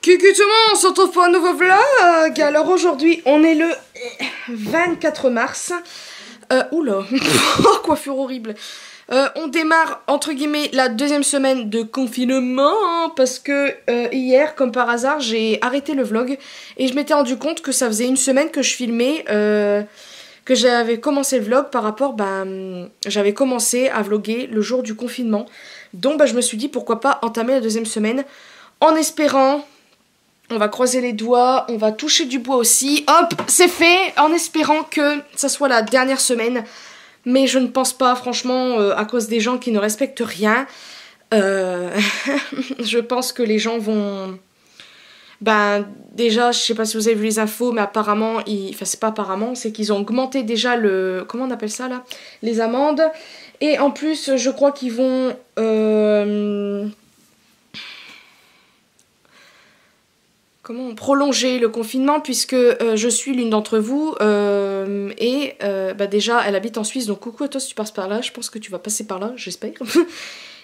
Coucou tout le monde, on se retrouve pour un nouveau vlog. Alors aujourd'hui, on est le 24 mars. Oula, coiffure horrible. On démarre, entre guillemets, la deuxième semaine de confinement. Parce que hier, comme par hasard, j'ai arrêté le vlog. Et je m'étais rendu compte que ça faisait une semaine que je filmais, que j'avais commencé le vlog par rapport, j'avais commencé à vlogger le jour du confinement. Donc je me suis dit, pourquoi pas entamer la deuxième semaine en espérant... On va croiser les doigts, on va toucher du bois aussi. Hop, c'est fait, en espérant que ça soit la dernière semaine. Mais je ne pense pas, franchement, à cause des gens qui ne respectent rien. Je pense que les gens vont... déjà, je sais pas si vous avez vu les infos, mais apparemment, enfin c'est pas apparemment, c'est qu'ils ont augmenté déjà le... Comment on appelle ça là? Les amendes. Et en plus, je crois qu'ils vont... prolonger le confinement, puisque je suis l'une d'entre vous déjà elle habite en Suisse, donc coucou à toi si tu passes par là, je pense que tu vas passer par là, j'espère.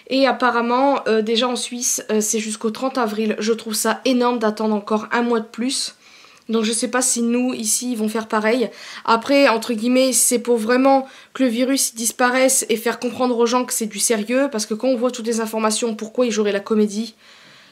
Et apparemment déjà en Suisse c'est jusqu'au 30 avril, je trouve ça énorme d'attendre encore un mois de plus. Donc je sais pas si nous ici ils vont faire pareil. Après entre guillemets c'est pour vraiment que le virus disparaisse et faire comprendre aux gens que c'est du sérieux, parce que quand on voit toutes les informations, pourquoi ils joueraient la comédie?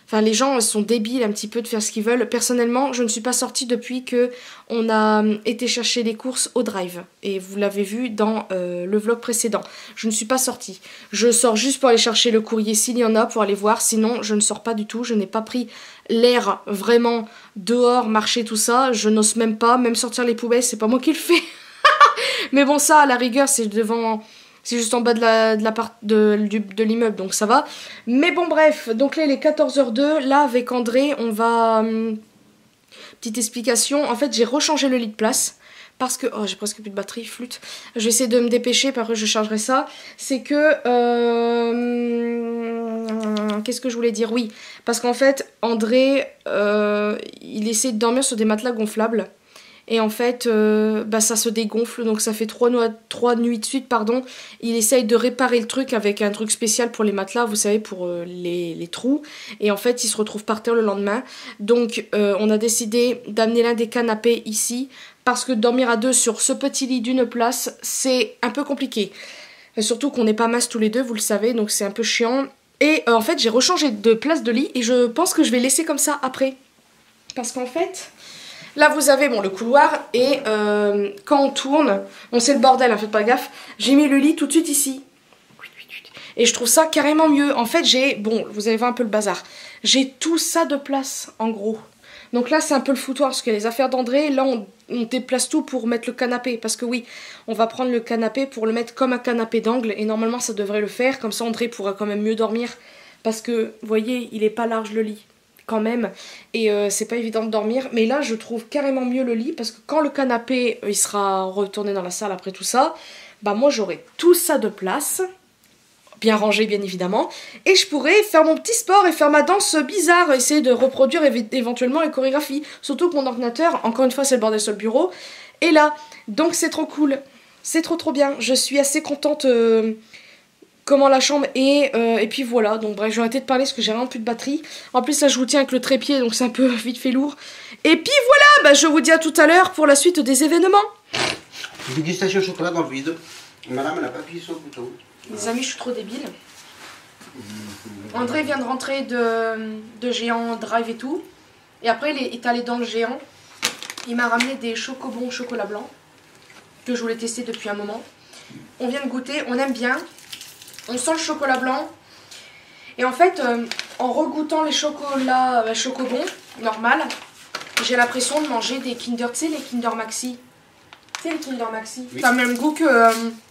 Enfin, les gens sont débiles un petit peu de faire ce qu'ils veulent. Personnellement, je ne suis pas sortie depuis que on a été chercher les courses au drive. Et vous l'avez vu dans le vlog précédent. Je ne suis pas sortie. Je sors juste pour aller chercher le courrier s'il y en a, pour aller voir. Sinon, je ne sors pas du tout. Je n'ai pas pris l'air vraiment dehors, marcher, tout ça. Je n'ose même pas. Même sortir les poubelles, c'est pas moi qui le fais. Mais bon, ça, à la rigueur, c'est devant... C'est juste en bas de l'immeuble, donc ça va. Mais bon, bref, donc là, il est 14h02. Là, avec André, on va... petite explication. En fait, j'ai rechangé le lit de place. Parce que... Oh, j'ai presque plus de batterie, flûte. Je vais essayer de me dépêcher, par contre, je chargerai ça. C'est que... Qu'est-ce que je voulais dire? Oui, parce qu'en fait, André, il essaie de dormir sur des matelas gonflables. Et en fait, ça se dégonfle, donc ça fait 3 nuits de suite, pardon. Il essaye de réparer le truc avec un truc spécial pour les matelas, vous savez, pour les trous. Et en fait, il se retrouve par terre le lendemain. Donc, on a décidé d'amener l'un des canapés ici, parce que dormir à deux sur ce petit lit d'une place, c'est un peu compliqué. Et surtout qu'on n'est pas minces tous les deux, vous le savez, donc c'est un peu chiant. Et en fait, j'ai rechangé de place de lit, et je pense que je vais laisser comme ça après. Parce qu'en fait... Là, vous avez le couloir et quand on tourne, c'est le bordel, hein, faites pas gaffe. J'ai mis le lit tout de suite ici. Et je trouve ça carrément mieux. En fait, vous allez voir un peu le bazar. J'ai tout ça de place, en gros. Donc là, c'est un peu le foutoir, parce que les affaires d'André, là, on déplace tout pour mettre le canapé. Parce que oui, on va prendre le canapé pour le mettre comme un canapé d'angle. Et normalement, ça devrait le faire. Comme ça, André pourra quand même mieux dormir. Parce que, vous voyez, il est pas large le lit. Quand même, et c'est pas évident de dormir, mais là je trouve carrément mieux le lit, parce que quand le canapé il sera retourné dans la salle après tout ça, moi j'aurai tout ça de place, bien rangé bien évidemment, et je pourrais faire mon petit sport et faire ma danse bizarre, essayer de reproduire éventuellement les chorégraphies, surtout que mon ordinateur, encore une fois c'est le bordel sur le bureau, et là, donc c'est trop cool, c'est trop bien, je suis assez contente comment la chambre est, et puis voilà, donc bref, je vais arrêter de parler parce que j'ai vraiment plus de batterie. En plus là je vous tiens avec le trépied, donc c'est un peu vite fait lourd. Et puis voilà, je vous dis à tout à l'heure pour la suite des événements. Dégustation au chocolat dans le vide. Madame elle n'a pas appuyé sur le bouton. Les amis, je suis trop débile. André vient de rentrer de géant drive et tout. Et après il est allé dans le géant. Il m'a ramené des chocobons chocolat blanc, que je voulais tester depuis un moment. On vient de goûter, on aime bien. On sent le chocolat blanc. Et en fait, en regoûtant les chocolats chocobons, normal, j'ai l'impression de manger des Kinder, tu sais, les Kinder Maxi. Tu sais, les Kinder Maxi. Oui. Ça a le même goût que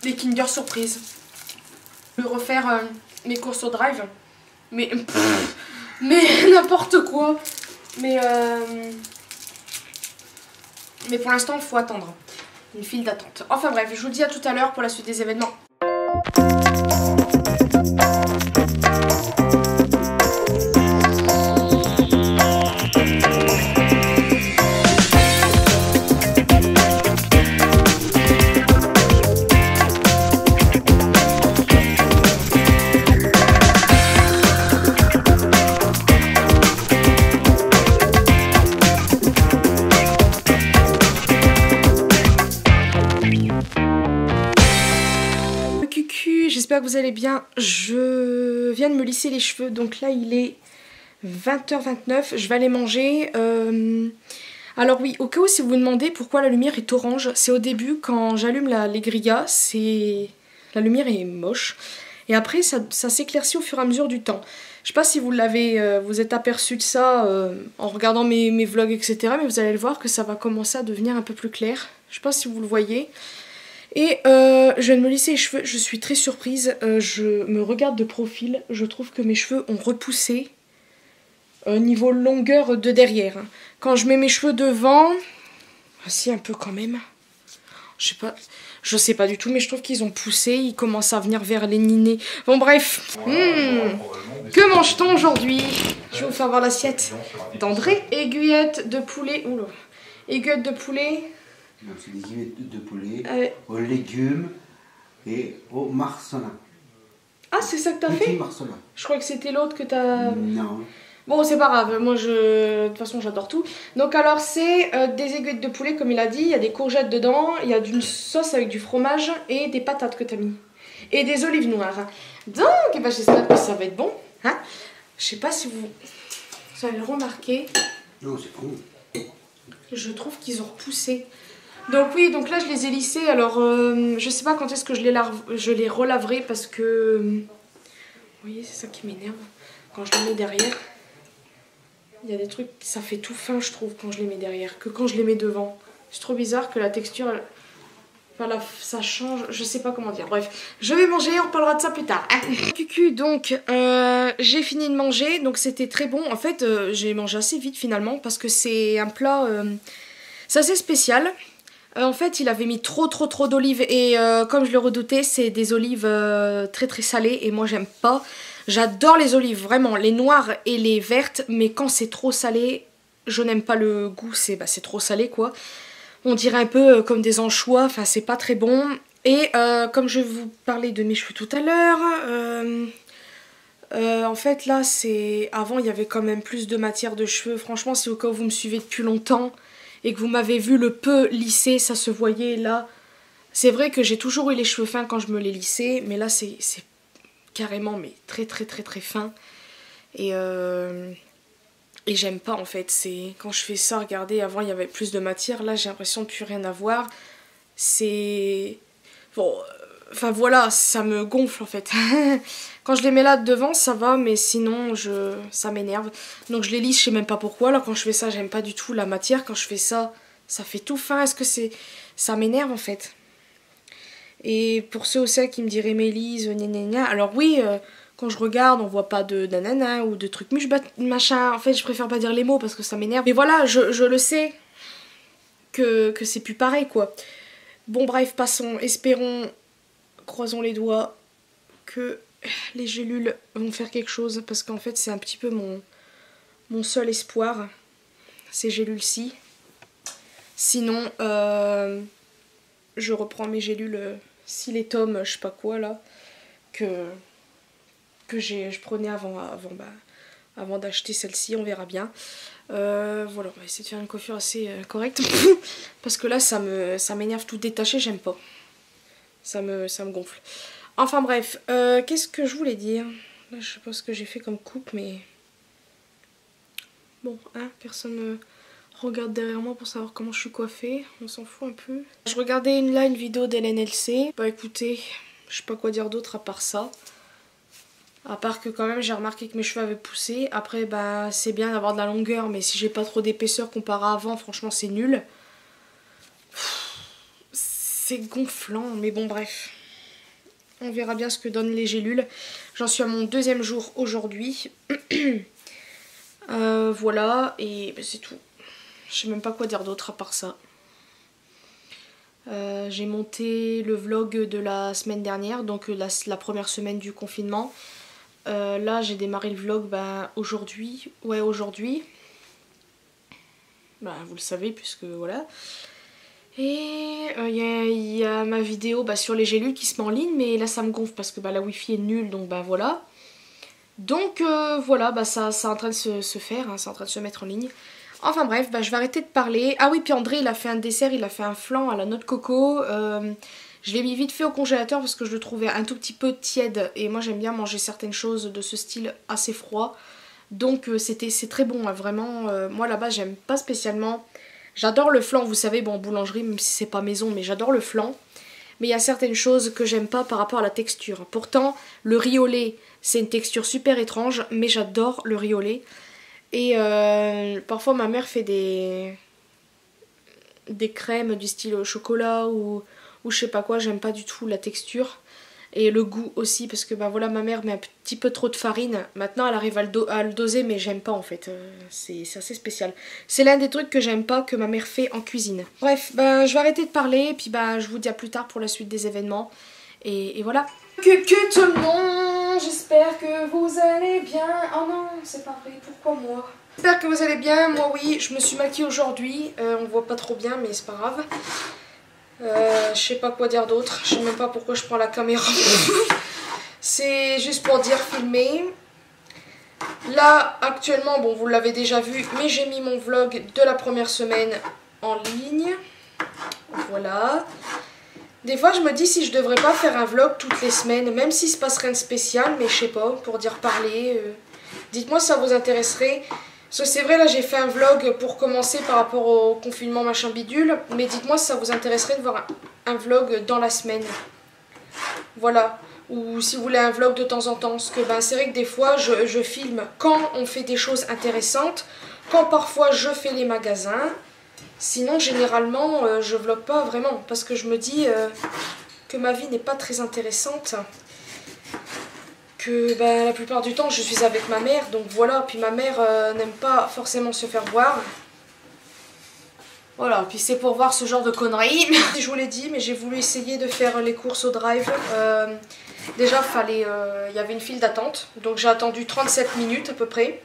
les Kinder Surprise. Je vais refaire mes courses au drive. Mais n'importe quoi. Mais pour l'instant, il faut attendre. Une file d'attente. Enfin bref, je vous dis à tout à l'heure pour la suite des événements. j'espère que vous allez bien. Je viens de me lisser les cheveux, donc là il est 20h29, je vais aller manger. Alors oui, au cas où si vous vous demandez pourquoi la lumière est orange, c'est au début quand j'allume les grillats, la lumière est moche. Et après ça s'éclaircit au fur et à mesure du temps. Je sais pas si vous vous êtes aperçu de ça en regardant mes vlogs, etc. Mais vous allez le voir que ça va commencer à devenir un peu plus clair. Je sais pas si vous le voyez. Et je viens de me lisser les cheveux, je suis très surprise. Je me regarde de profil, je trouve que mes cheveux ont repoussé niveau longueur de derrière. Quand je mets mes cheveux devant, si un peu quand même. Je sais pas du tout, mais je trouve qu'ils ont poussé, ils commencent à venir vers les ninés. Bon bref, que mange-t-on aujourd'hui? Je vais vous faire voir l'assiette d'André. Aiguillette de poulet, oula, aiguillette de poulet. C'est des aiguillettes de poulet aux légumes et au marcelin. Ah, c'est ça que t'as fait? Marcelin. Je crois que c'était l'autre que t'as... Non. Bon, c'est pas grave, moi de toute façon j'adore tout. Donc alors c'est des aiguillettes de poulet comme il a dit, il y a des courgettes dedans, il y a d'une sauce avec du fromage et des patates que t'as mis. Et des olives noires. Donc, eh ben, j'espère que ça va être bon. Hein, je sais pas si vous avez remarqué. Non, c'est bon. Je trouve qu'ils ont repoussé. Donc oui, donc là je les ai lissés. Alors je sais pas quand est-ce que je les relaverai parce que... Vous voyez, c'est ça qui m'énerve. Quand je les mets derrière, il y a des trucs, ça fait tout fin je trouve quand je les mets derrière, que quand je les mets devant. C'est trop bizarre que la texture, voilà, ça change, je sais pas comment dire. Bref, je vais manger, on parlera de ça plus tard. Cucu, donc j'ai fini de manger, donc c'était très bon. En fait, j'ai mangé assez vite finalement parce que c'est un plat, c'est assez spécial. En fait, il avait mis trop d'olives et comme je le redoutais, c'est des olives très salées et moi j'aime pas. J'adore les olives, vraiment, les noires et les vertes, mais quand c'est trop salé, je n'aime pas le goût, c'est trop salé quoi. On dirait un peu comme des anchois, enfin c'est pas très bon. Et comme je vous parlais de mes cheveux tout à l'heure, en fait là c'est... Avant il y avait quand même plus de matière de cheveux, franchement si au cas où vous me suivez depuis longtemps et que vous m'avez vu le peu lissé, ça se voyait là. C'est vrai que j'ai toujours eu les cheveux fins quand je me les lissais, mais là c'est carrément mais très fin. Et j'aime pas en fait, c'est quand je fais ça, regardez, avant il y avait plus de matière, là j'ai l'impression de plus rien avoir. C'est... Bon, enfin voilà, ça me gonfle en fait. Quand je les mets là devant ça va, mais sinon ça m'énerve. Donc je les lisse, je sais même pas pourquoi, là quand je fais ça j'aime pas du tout la matière, quand je fais ça, ça fait tout fin, est-ce que c'est... Ça m'énerve en fait. Et pour ceux aussi qui me diraient Mélise, gna gna gna, alors oui... Quand je regarde, on voit pas de nanana ou de trucs machin. En fait, je préfère pas dire les mots parce que ça m'énerve. Mais voilà, je le sais que c'est plus pareil, quoi. Bon, bref, passons. Espérons, croisons les doigts, que les gélules vont faire quelque chose. Parce qu'en fait, c'est un petit peu mon seul espoir, ces gélules-ci. Sinon, je reprends mes gélules Siletum, je sais pas quoi, là, que je prenais avant d'acheter celle-ci, on verra bien. Voilà, on va essayer de faire une coiffure assez correcte. Parce que là, ça m'énerve tout détaché, j'aime pas. Ça me gonfle. Enfin bref, qu'est-ce que je voulais dire? Là, je sais pas ce que j'ai fait comme coupe, mais... Bon, hein, personne me regarde derrière moi pour savoir comment je suis coiffée. On s'en fout un peu. Je regardais là une vidéo d'LNLC. Bah écoutez, je sais pas quoi dire d'autre à part ça. À part que quand même j'ai remarqué que mes cheveux avaient poussé. Après bah c'est bien d'avoir de la longueur, mais si j'ai pas trop d'épaisseur comparé à avant, franchement c'est nul. C'est gonflant, mais bon bref. On verra bien ce que donnent les gélules. J'en suis à mon 2e jour aujourd'hui. Voilà, et bah, c'est tout. Je sais même pas quoi dire d'autre à part ça. J'ai monté le vlog de la semaine dernière, donc la première semaine du confinement. Là j'ai démarré le vlog aujourd'hui. Ouais, aujourd'hui. Vous le savez puisque voilà. Et il y a ma vidéo sur les gélules qui se met en ligne, mais là ça me gonfle parce que la wifi est nulle, donc voilà. Donc voilà, ça est en train de se faire, hein, c'est en train de se mettre en ligne. Enfin bref, je vais arrêter de parler. Ah oui, puis André il a fait un dessert, il a fait un flan à la noix de coco. Je l'ai mis vite fait au congélateur parce que je le trouvais un tout petit peu tiède. Et moi j'aime bien manger certaines choses de ce style assez froid. Donc c'est très bon, hein, vraiment. Moi là-bas j'aime pas spécialement. J'adore le flan, vous savez, bon en boulangerie, même si c'est pas maison, mais j'adore le flan. Mais il y a certaines choses que j'aime pas par rapport à la texture. Pourtant, le riz au lait, c'est une texture super étrange, mais j'adore le riz au lait. Et parfois ma mère fait des crèmes du style au chocolat ou je sais pas quoi, j'aime pas du tout la texture. Et le goût aussi, parce que bah voilà, ma mère met un petit peu trop de farine. Maintenant elle arrive à le doser, mais j'aime pas en fait. C'est assez spécial. C'est l'un des trucs que j'aime pas que ma mère fait en cuisine. Bref, bah, je vais arrêter de parler, et puis bah, je vous dis à plus tard pour la suite des événements. Et voilà. Que tout le monde, j'espère que vous allez bien. Oh non, c'est pas vrai, pourquoi moi? J'espère que vous allez bien, moi oui, je me suis maquillée aujourd'hui. On voit pas trop bien, mais c'est pas grave. Je sais pas quoi dire d'autre, je sais même pas pourquoi je prends la caméra. C'est juste pour dire filmer. Là actuellement, bon vous l'avez déjà vu, mais j'ai mis mon vlog de la première semaine en ligne. Voilà. Des fois je me dis si je devrais pas faire un vlog toutes les semaines, même s'il se passe rien de spécial, mais je sais pas, pour dire parler. Dites-moi si ça vous intéresserait. Parce que c'est vrai, là j'ai fait un vlog pour commencer par rapport au confinement machin bidule, mais dites-moi si ça vous intéresserait de voir un vlog dans la semaine. Voilà. Ou si vous voulez un vlog de temps en temps. Parce que ben, c'est vrai que des fois je filme quand on fait des choses intéressantes, quand parfois je fais les magasins. Sinon généralement je vlog pas vraiment parce que je me dis que ma vie n'est pas très intéressante. Que ben, la plupart du temps je suis avec ma mère, donc voilà, puis ma mère n'aime pas forcément se faire voir. Voilà, puis c'est pour voir ce genre de conneries. Je vous l'ai dit, mais j'ai voulu essayer de faire les courses au drive. Déjà, y avait une file d'attente, donc j'ai attendu 37 minutes à peu près.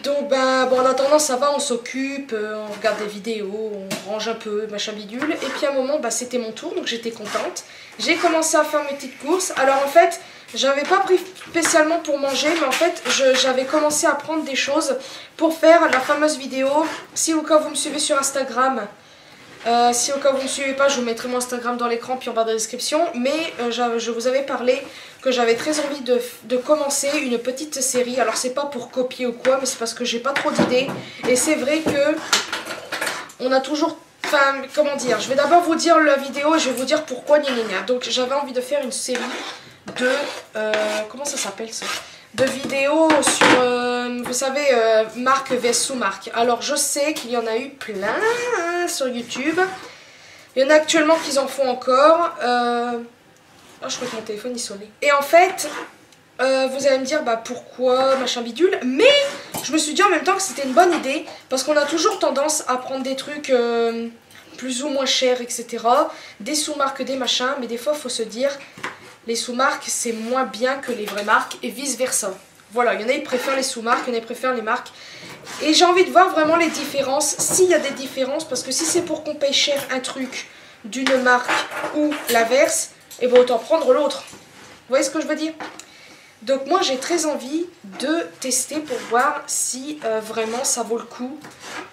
Donc ben, bon, en attendant ça va, on s'occupe, on regarde des vidéos, on range un peu, machin bidule. Et puis à un moment, bah, c'était mon tour, donc j'étais contente. J'ai commencé à faire mes petites courses. Alors en fait, j'avais pas pris spécialement pour manger, mais en fait, j'avais commencé à prendre des choses pour faire la fameuse vidéo. Si au cas où vous me suivez sur Instagram, si au cas où vous ne me suivez pas, je vous mettrai mon Instagram dans l'écran puis en bas de la description. Mais je vous avais parlé que j'avais très envie de commencer une petite série. Alors c'est pas pour copier ou quoi, mais c'est parce que j'ai pas trop d'idées. Et c'est vrai que on a toujours... Enfin, comment dire, je vais d'abord vous dire la vidéo et je vais vous dire pourquoi, gna gna gna. Donc j'avais envie de faire une série de... comment ça s'appelle ça? De vidéos sur, vous savez, marque vs sous-marque. Alors je sais qu'il y en a eu plein sur YouTube. Il y en a actuellement qui en font encore. Oh, je crois que mon téléphone il sonnait. Et en fait, vous allez me dire bah pourquoi machin bidule. Mais je me suis dit en même temps que c'était une bonne idée. Parce qu'on a toujours tendance à prendre des trucs plus ou moins chers, etc. Des sous-marques, des machins. Mais des fois il faut se dire... Les sous-marques, c'est moins bien que les vraies marques et vice-versa. Voilà, il y en a qui préfèrent les sous-marques, il y en a qui préfèrent les marques. Et j'ai envie de voir vraiment les différences, s'il y a des différences, parce que si c'est pour qu'on paye cher un truc d'une marque ou l'inverse, et bien autant prendre l'autre. Vous voyez ce que je veux dire? Donc moi j'ai très envie de tester pour voir si vraiment ça vaut le coup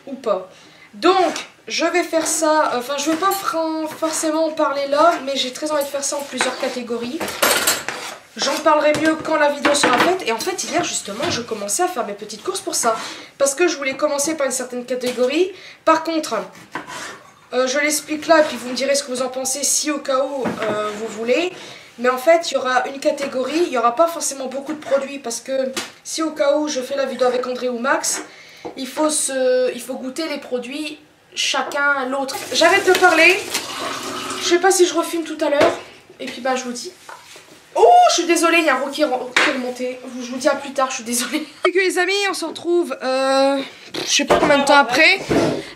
ou pas. Donc je vais faire ça, enfin je vais pas forcément en parler là, mais j'ai très envie de faire ça en plusieurs catégories. J'en parlerai mieux quand la vidéo sera faite. Et en fait hier justement je commençais à faire mes petites courses pour ça. Parce que je voulais commencer par une certaine catégorie. Par contre, je l'explique là et puis vous me direz ce que vous en pensez si au cas où vous voulez. Mais en fait il y aura une catégorie, il n'y aura pas forcément beaucoup de produits. Parce que si au cas où je fais la vidéo avec André ou Max, il faut goûter les produits chacun l'autre. J'arrête de parler. Je sais pas si je refilme tout à l'heure. Et puis bah je vous dis. Oh je suis désolée, il y a un roux qui est remonté. Je vous dis à plus tard, je suis désolée. Et que les amis, on se retrouve je sais pas combien de temps après.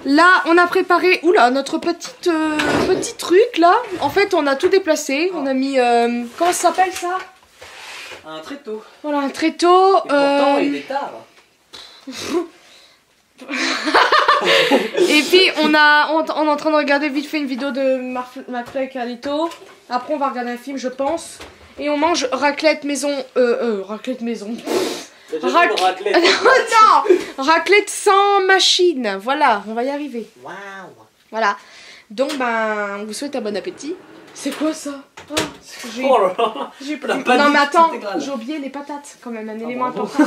Là on a préparé notre petit truc là. En fait on a tout déplacé. On a mis comment ça s'appelle ça? Un tréteau. Voilà un tréteau. Et pourtant il est tard. Et puis on est en train de regarder vite fait une vidéo de McFly et Carlito. Après on va regarder un film je pense. Et on mange raclette maison. Raclette maison. Raclette. Non, raclette sans machine. Voilà, on va y arriver. Waouh. Voilà. Donc ben, on vous souhaite un bon appétit. C'est quoi ça? Oh, Oh là là. Non mais attends, j'ai oublié les patates quand même, un élément important.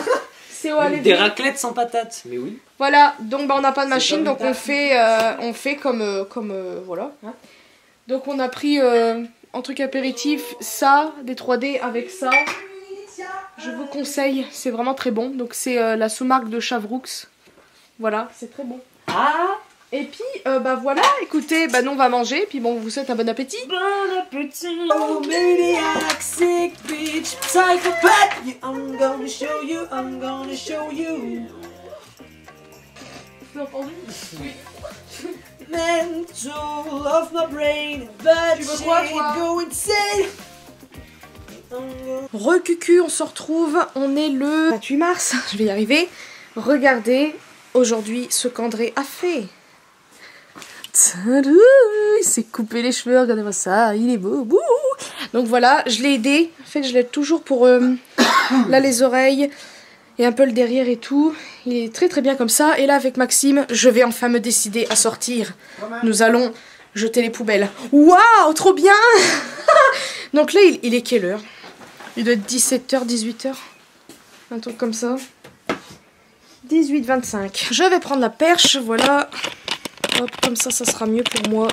C'est des raclettes sans patates, mais oui. Voilà, donc bah, on n'a pas de machine, donc on fait comme voilà. Hein. Donc on a pris en truc apéritif ça, des 3D avec ça. Je vous conseille, c'est vraiment très bon. Donc c'est la sous-marque de Chavroux. Voilà, c'est très bon. Ah. Et puis bah voilà, écoutez, bah nous on va manger, puis bon, on vous souhaite un bon appétit. Bon appétit. Oh maniac, sick bitch, psychopath. I'm gonna show you, I'm gonna show you. Vous avez entendu? Oui. Mental of my brain, but tu veux quoi, toi? go insane. Recucu, on se retrouve, on est le 28 mars, je vais y arriver. Regardez aujourd'hui ce qu'André a fait. Tadou, il s'est coupé les cheveux, regardez-moi ça, il est beau. Bouh. Donc voilà, je l'ai aidé, en fait je l'aide toujours pour là les oreilles et un peu le derrière et tout. Il est très très bien comme ça. Et là avec Maxime, je vais enfin me décider à sortir. Nous allons jeter les poubelles. Waouh, trop bien. Donc là il est quelle heure? Il doit être 17h, 18h. Un truc comme ça. 18h25. Je vais prendre la perche, voilà. Hop, comme ça, ça sera mieux pour moi.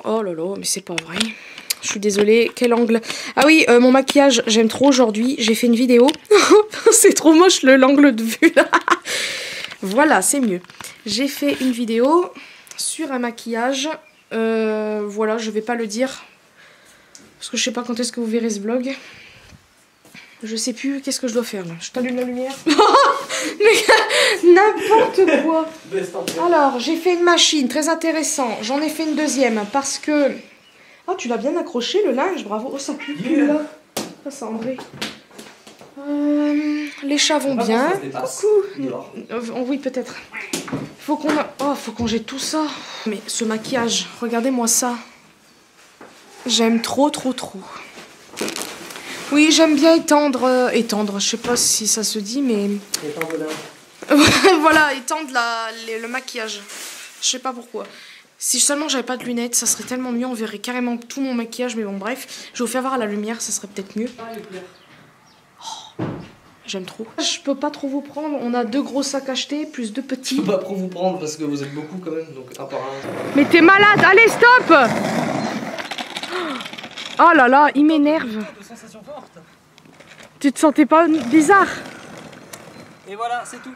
Oh là là, mais c'est pas vrai. Je suis désolée, quel angle. Ah oui, mon maquillage, j'aime trop aujourd'hui. J'ai fait une vidéo. C'est trop moche l'angle de vue là. Voilà, c'est mieux. J'ai fait une vidéo sur un maquillage. Voilà, je vais pas le dire. Parce que je sais pas quand est-ce que vous verrez ce vlog. Je sais plus qu'est-ce que je dois faire là. Je t'allume la lumière. Mais n'importe quoi. Alors, j'ai fait une machine, très intéressant. J'en ai fait une deuxième parce que... Oh, tu l'as bien accroché le linge, bravo. Oh, ça pue là. Ça, c'est André. Les chats vont bien. Coucou. Oui, peut-être. Faut qu'on jette tout ça. Mais ce maquillage, regardez-moi ça. J'aime trop. Oui, j'aime bien étendre. Étendre, je sais pas si ça se dit, mais... Voilà, étendre le maquillage. Je sais pas pourquoi. Si seulement j'avais pas de lunettes, ça serait tellement mieux. On verrait carrément tout mon maquillage, mais bon, bref. Je vais vous faire voir à la lumière, ça serait peut-être mieux. Oh, j'aime trop. Je peux pas trop vous prendre. On a 2 gros sacs achetés, plus 2 petits. Je peux pas trop vous prendre parce que vous êtes beaucoup quand même, donc un par un. Mais t'es malade, allez, stop! Oh là là, il m'énerve. Tu te sentais pas bizarre? Et voilà, c'est tout.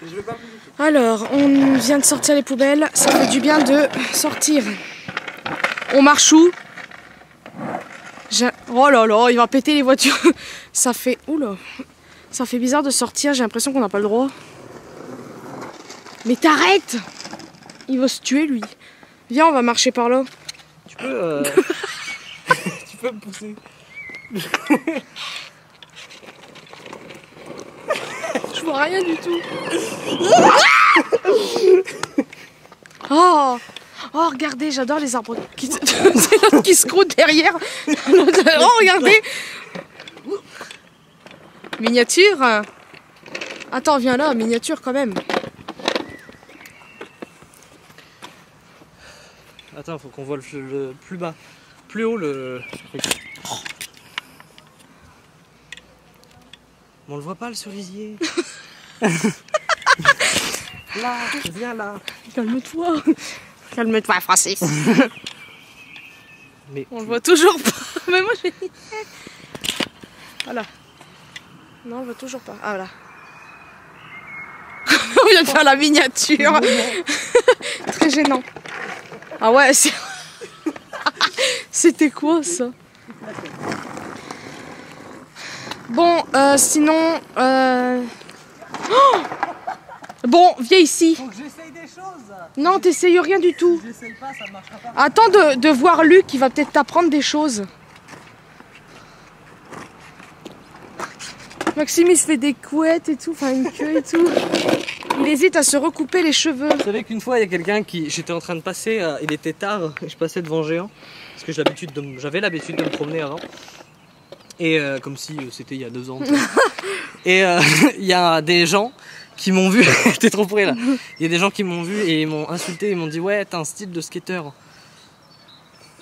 Je veux pas plus. Alors, on vient de sortir les poubelles. Ça fait du bien de sortir. On marche où? Oh là là, il va péter les voitures. Ça fait... Oula. Ça fait bizarre de sortir. J'ai l'impression qu'on n'a pas le droit. Mais t'arrêtes! Il va se tuer, lui. Viens, on va marcher par là. Tu peux... tu peux me pousser. Je vois rien du tout. Oh, regardez, j'adore les arbres qui se croûtent derrière. Oh, regardez. Miniature. Attends, viens là, miniature quand même. Attends, faut qu'on voit le plus bas. Plus haut le truc. On le voit pas le cerisier. Là, viens là. Calme-toi. Calme-toi, Francis. Mais on le voit toujours pas. Mais moi j'ai... Voilà. Non, on le voit toujours pas. Ah voilà. On vient de faire la miniature. Très gênant. Ah ouais, c'est... C'était quoi ça? Bon, sinon... Oh, bon, viens ici. Faut que j'essaye des choses. Non, t'essayes rien du tout. J'essaye pas, ça marchera pas. Attends de voir Luc, il va peut-être t'apprendre des choses. Maxime, il se fait des couettes et tout, enfin une queue et tout. Il hésite à se recouper les cheveux. Vous savez qu'une fois, il y a quelqu'un qui... J'étais en train de passer, il était tard, je passais devant Géant. Parce que j'avais l'habitude de me promener avant. Et comme si c'était il y a 2 ans. Et il y a des gens qui m'ont vu, t'es trop pourri là. Il y a des gens qui m'ont vu et ils m'ont insulté, ils m'ont dit ouais t'as un style de skater.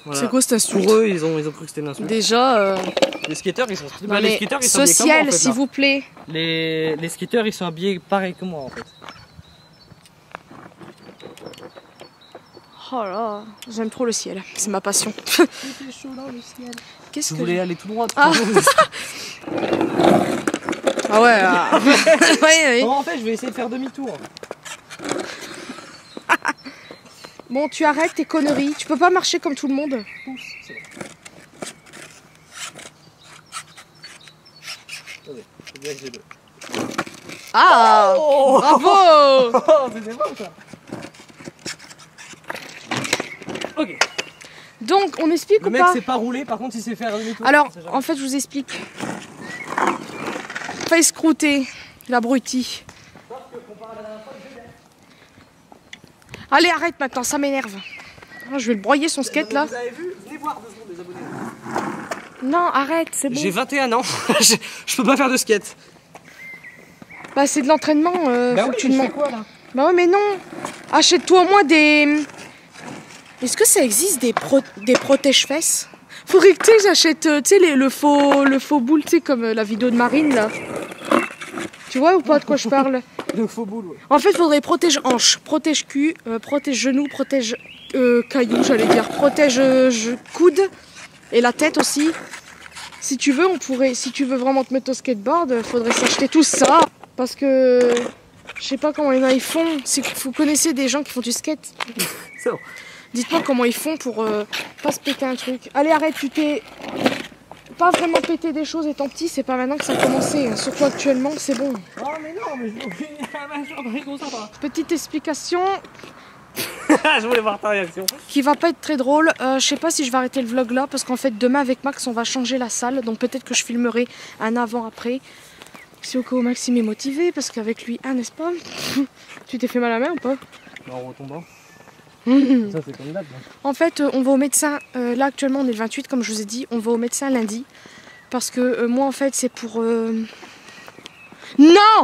Voilà. C'est quoi cette insulte? Pour eux ils ont cru que c'était une insulte. Déjà les skateurs ils sont non, les skateurs, ils sont habillés comme moi, en fait, s'il vous plaît. Les skateurs ils sont habillés pareil que moi en fait. Oh là, j'aime trop le ciel, c'est ma passion. C'était chaud dans le ciel. Qu'est-ce que je voulais aller tout droit. Ah ouais. Ouais. Non, en fait je vais essayer de faire demi-tour. Bon, tu arrêtes tes conneries. Tu peux pas marcher comme tout le monde. Ah oh bravo. Oh, c'était bon ça. Ok. Donc, on explique le ou mec pas? sait pas rouler, par contre il sait faire demi-tour. Alors, en fait, je vous explique. Face croûté, l'abruti. Allez, arrête maintenant, ça m'énerve. Je vais le broyer son skate là. Vous avez vu? Venez voir 2 secondes les abonnés. Non, arrête, c'est bon. J'ai 21 ans, je peux pas faire de skate. Bah, c'est de l'entraînement. Bah faut oui, que tu demandes. quoi là? Bah ouais, mais non. Achète-toi au moins des. Est-ce que ça existe des protège-fesses? Faudrait que j'achète le faux boule, tu sais, comme la vidéo de Marine là. Tu vois ou pas de quoi je parle? Le faux boule, ouais. En fait, il faudrait protège hanche, protège cul, protège genou, protège caillou, j'allais dire, protège coude et la tête aussi. Si tu veux, si tu veux vraiment te mettre au skateboard, faudrait s'acheter tout ça. Parce que je sais pas comment ils font. Si vous connaissez des gens qui font du skate, C'est bon. dites-moi comment ils font pour pas se péter un truc. Allez, arrête, tu t'es pas vraiment pété des choses étant petit, c'est pas maintenant que ça a commencé. Hein. Surtout actuellement, c'est bon. Oh mais non, mais je Petite explication je voulais voir ta réaction. qui va pas être très drôle. Je sais pas si je vais arrêter le vlog là parce qu'en fait demain avec Max on va changer la salle. Donc peut-être que je filmerai un avant-après. Si au cas où Maxime est motivé parce qu'avec lui, n'est-ce pas? Tu t'es fait mal à la main ou pas? Non, en retombant. Ça c'est comme date. En fait, on va au médecin. Là actuellement on est le 28 comme je vous ai dit. On va au médecin lundi. Parce que moi en fait c'est pour... Non!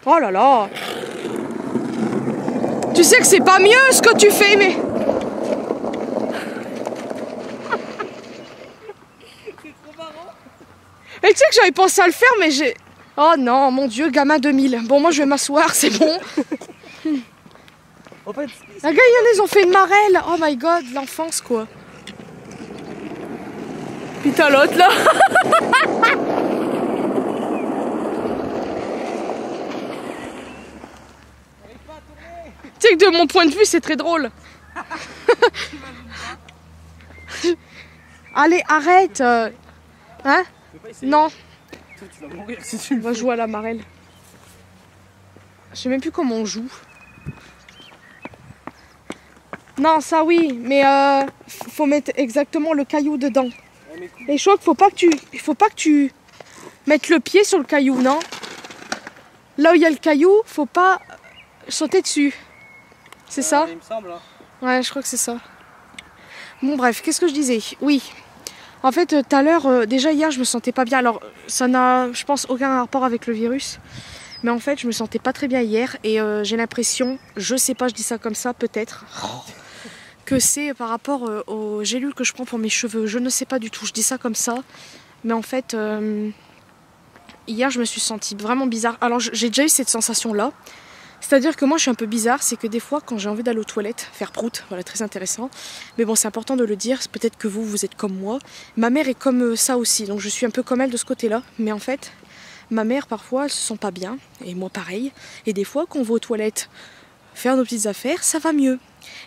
Oh là là! Tu sais que c'est pas mieux ce que tu fais, mais... C'est trop marrant. Et tu sais que j'avais pensé à le faire, mais j'ai... Oh non, mon Dieu, gamin 2000. Bon, moi je vais m'asseoir, c'est bon. En fait... La gars, ils ont fait une marelle. Oh my god, l'enfance quoi. Putain, l'autre là. Tu sais que de mon point de vue, c'est très drôle. Allez, arrête. Hein? Non. Tu vas mourir si tu On va jouer à la marelle. Je sais même plus comment on joue. Non, ça oui, mais faut mettre exactement le caillou dedans. Et je crois qu'il faut pas que tu mettes le pied sur le caillou, non? Là où il y a le caillou, faut pas sauter dessus. C'est ça? Il me semble. Hein. Ouais, je crois que c'est ça. Bon bref, qu'est-ce que je disais? Oui. En fait, tout à l'heure, déjà hier, je me sentais pas bien. Alors, ça n'a, je pense, aucun rapport avec le virus. Mais en fait, je me sentais pas très bien hier. Et j'ai l'impression, je sais pas, je dis ça comme ça, peut-être, que c'est par rapport aux gélules que je prends pour mes cheveux. Je ne sais pas du tout, je dis ça comme ça. Mais en fait, hier, je me suis sentie vraiment bizarre. Alors, j'ai déjà eu cette sensation-là. C'est-à-dire que moi je suis un peu bizarre, c'est que des fois quand j'ai envie d'aller aux toilettes, faire prout, voilà, très intéressant. Mais bon, c'est important de le dire, peut-être que vous êtes comme moi. Ma mère est comme ça aussi, donc je suis un peu comme elle de ce côté-là. Mais en fait, ma mère parfois elle se sent pas bien, et moi pareil. Et des fois quand on va aux toilettes faire nos petites affaires, ça va mieux.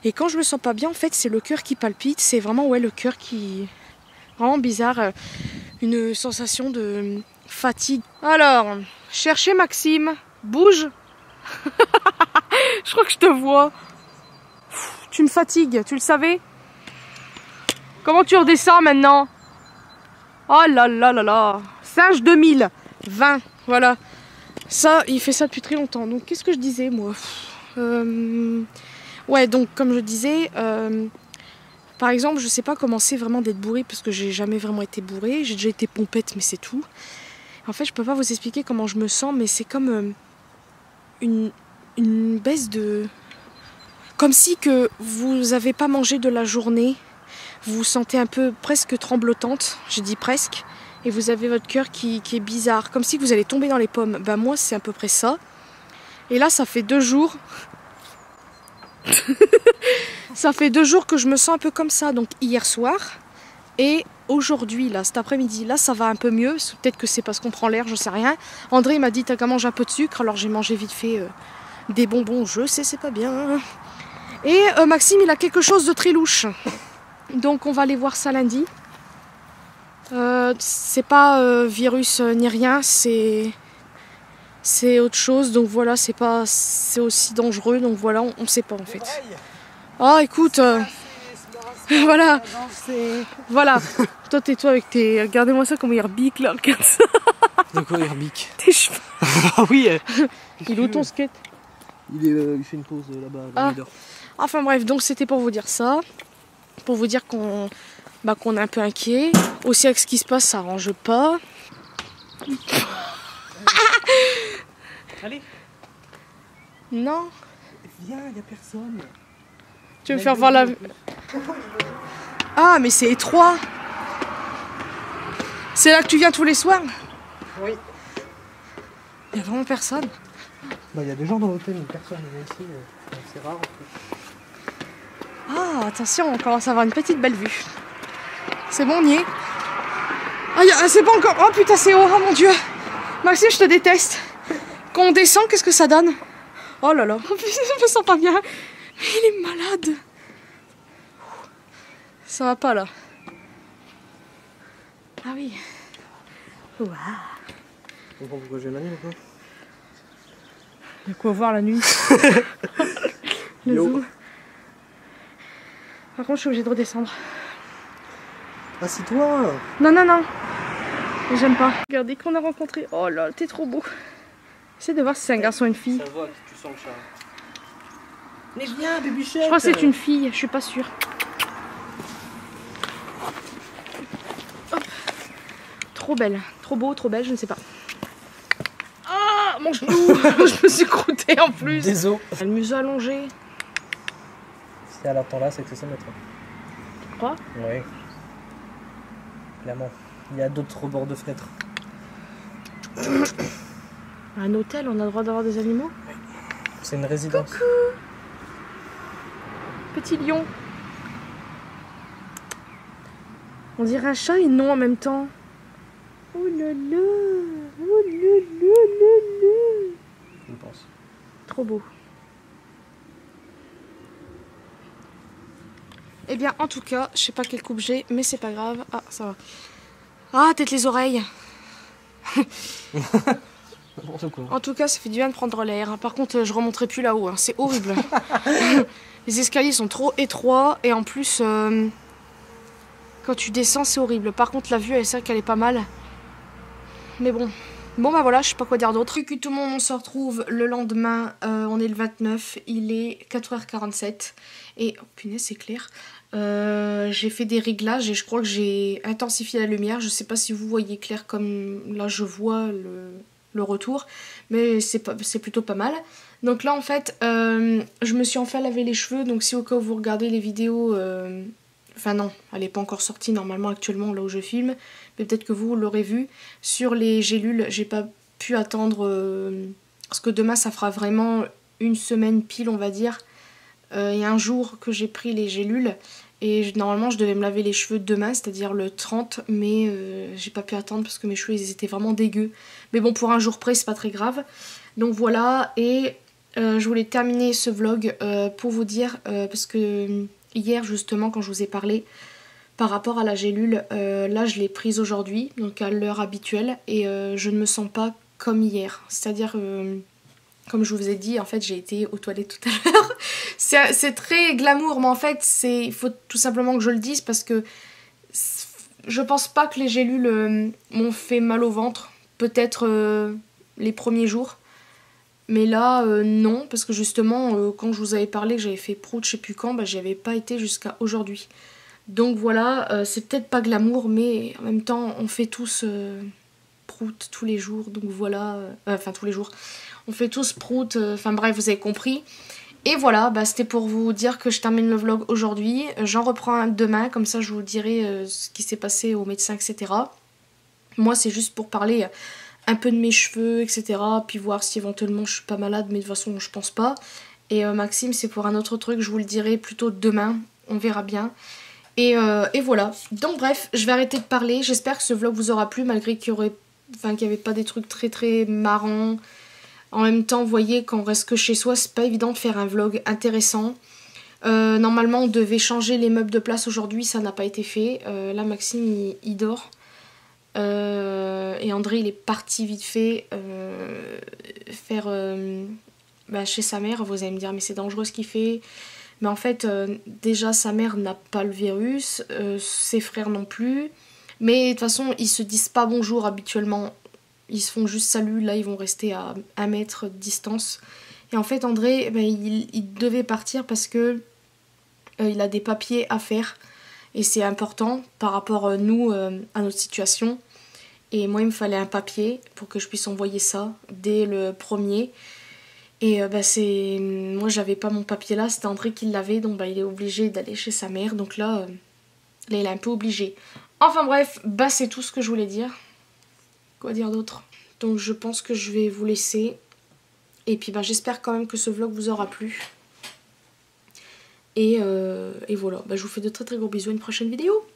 Et quand je me sens pas bien, en fait c'est le cœur qui palpite, c'est vraiment le cœur qui... Vraiment bizarre, une sensation de fatigue. Alors, cherchez Maxime, bouge. Je crois que je te vois. Tu me fatigues, tu le savais? Comment tu redescends maintenant? Oh là là là là. Singe 2020, voilà. Ça, il fait ça depuis très longtemps. Donc qu'est-ce que je disais moi? Ouais, donc comme je disais, par exemple, je sais pas comment c'est vraiment d'être bourré parce que j'ai jamais vraiment été bourré. J'ai déjà été pompette, mais c'est tout. En fait, je peux pas vous expliquer comment je me sens, mais c'est comme... une baisse de... Comme si que vous avez pas mangé de la journée, vous vous sentez un peu presque tremblotante, je dis presque, et vous avez votre cœur qui est bizarre, comme si vous allez tomber dans les pommes. Bah moi c'est à peu près ça. Et là ça fait 2 jours. Ça fait 2 jours que je me sens un peu comme ça, donc hier soir et aujourd'hui, là, cet après-midi, là ça va un peu mieux, peut-être que c'est parce qu'on prend l'air, je sais rien. André m'a dit t'as qu'à manger un peu de sucre, alors j'ai mangé vite fait des bonbons, je sais c'est pas bien. Et Maxime il a quelque chose de très louche, donc on va aller voir ça lundi. C'est pas virus ni rien, c'est autre chose, donc voilà, c'est aussi dangereux, donc voilà, on sait pas en fait. Ah écoute, voilà, voilà, toi tais-toi avec tes... Regardez-moi ça comme il rebique là, regarde ça. De quoi il rebique? Tes cheveux. Ah oui. Il est où ton skate? Il fait une pause là-bas, ah. Enfin bref, donc c'était pour vous dire ça, pour vous dire qu'on est un peu inquiet, aussi avec ce qui se passe ça arrange pas. Allez. Non. Viens, il n'y a personne. Tu veux me faire voir la... Ah mais c'est étroit. C'est là que tu viens tous les soirs? Oui. Il n'y a vraiment personne. Bah il y a des gens dans l'hôtel, mais personne ici, c'est rare. Ah attention, on commence à avoir une petite belle vue. C'est bon, on y est. Ah c'est pas encore... Oh putain c'est haut, oh mon dieu. Maxime, je te déteste. Quand on descend, qu'est-ce que ça donne? Oh là là, je me sens pas bien. Mais il est malade. Ça va pas là. Ah oui. Waouh. On comprend pourquoi j'ai la nuit maintenant. De quoi voir la nuit. Le zoom. Par contre, je suis obligée de redescendre. Assis-toi. Non, non, non. J'aime pas. Regardez qu'on a rencontré. Oh là, t'es trop beau. Essaye de voir si c'est un garçon ou une fille. Ça voit que tu sens le chat. Mais viens, Bébichette. Je crois que c'est une fille, je suis pas sûre. Hop. Trop belle, trop beau, trop belle, je ne sais pas. Ah, mon genou. Je me suis croûtée en plus. Désolé. Le museau allongé. Si elle attend là, c'est que c'est ça notre. Tu crois? Oui. Clairement. Il y a d'autres rebords de fenêtres. Un hôtel, on a le droit d'avoir des animaux? C'est une résidence. Coucou. Petit lion. On dirait un chat et non en même temps. Oh là là. Oh là là là là. Je pense. Trop beau. Eh bien, en tout cas, je sais pas quelle coupe j'ai, mais c'est pas grave. Ah, ça va. Ah, peut-être les oreilles. En tout cas, ça fait du bien de prendre l'air. Par contre, je remonterai plus là-haut. Hein. C'est horrible. Les escaliers sont trop étroits. Et en plus, quand tu descends, c'est horrible. Par contre, la vue, c'est vrai qu'elle est pas mal. Mais bon. Bon, bah voilà, je sais pas quoi dire d'autre. Que tout le monde, on se retrouve le lendemain. On est le 29. Il est 4h47. Et, oh punaise, c'est clair. J'ai fait des réglages et je crois que j'ai intensifié la lumière. Je sais pas si vous voyez clair comme là je vois le retour, mais c'est plutôt pas mal. Donc là en fait je me suis enfin lavé les cheveux, donc si au cas où vous regardez les vidéos, enfin non, elle n'est pas encore sortie normalement actuellement là où je filme, mais peut-être que vous l'aurez vu, sur les gélules j'ai pas pu attendre, parce que demain ça fera vraiment une semaine pile on va dire. Il y a un jour que j'ai pris les gélules et normalement je devais me laver les cheveux demain, c'est-à-dire le 30, mais j'ai pas pu attendre parce que mes cheveux ils étaient vraiment dégueux. Mais bon, pour un jour près c'est pas très grave. Donc voilà, et je voulais terminer ce vlog pour vous dire, parce que hier justement quand je vous ai parlé par rapport à la gélule, là je l'ai prise aujourd'hui, donc à l'heure habituelle, et je ne me sens pas comme hier. C'est-à-dire... comme je vous ai dit, en fait, j'ai été aux toilettes tout à l'heure. C'est très glamour, mais en fait, il faut tout simplement que je le dise parce que je pense pas que les gélules m'ont fait mal au ventre. Peut-être les premiers jours. Mais là, non, parce que justement, quand je vous avais parlé que j'avais fait prout, je sais plus quand, bah, j'y avais pas été jusqu'à aujourd'hui. Donc voilà, c'est peut-être pas glamour, mais en même temps, on fait tous prout tous les jours. Donc voilà, enfin tous les jours. On fait tous prout, enfin bref, vous avez compris. Et voilà, bah, c'était pour vous dire que je termine le vlog aujourd'hui. J'en reprends un demain, comme ça je vous dirai ce qui s'est passé au médecin, etc. Moi c'est juste pour parler un peu de mes cheveux, etc. Puis voir si éventuellement je suis pas malade, mais de toute façon je pense pas. Et Maxime c'est pour un autre truc, je vous le dirai plutôt demain, on verra bien. Et voilà, donc bref, je vais arrêter de parler. J'espère que ce vlog vous aura plu, malgré qu'il n'y avait pas des trucs très très marrants. En même temps, vous voyez, quand on reste que chez soi, c'est pas évident de faire un vlog intéressant. Normalement, on devait changer les meubles de place aujourd'hui, ça n'a pas été fait. Là, Maxime, il dort. Et André, il est parti vite fait faire chez sa mère. Vous allez me dire, mais c'est dangereux ce qu'il fait. Mais en fait, déjà, sa mère n'a pas le virus, ses frères non plus. Mais de toute façon, ils se disent pas bonjour habituellement. Ils se font juste salut, là ils vont rester à 1 mètre de distance. Et en fait André, il devait partir parce que il a des papiers à faire. Et c'est important par rapport nous, à notre situation. Et moi il me fallait un papier pour que je puisse envoyer ça dès le 1er. Et moi j'avais pas mon papier là, c'était André qui l'avait. Donc il est obligé d'aller chez sa mère. Donc là il est un peu obligé. Enfin bref, c'est tout ce que je voulais dire. Quoi dire d'autre? Donc je pense que je vais vous laisser. Et puis j'espère quand même que ce vlog vous aura plu. Et voilà, je vous fais de très très gros bisous à une prochaine vidéo.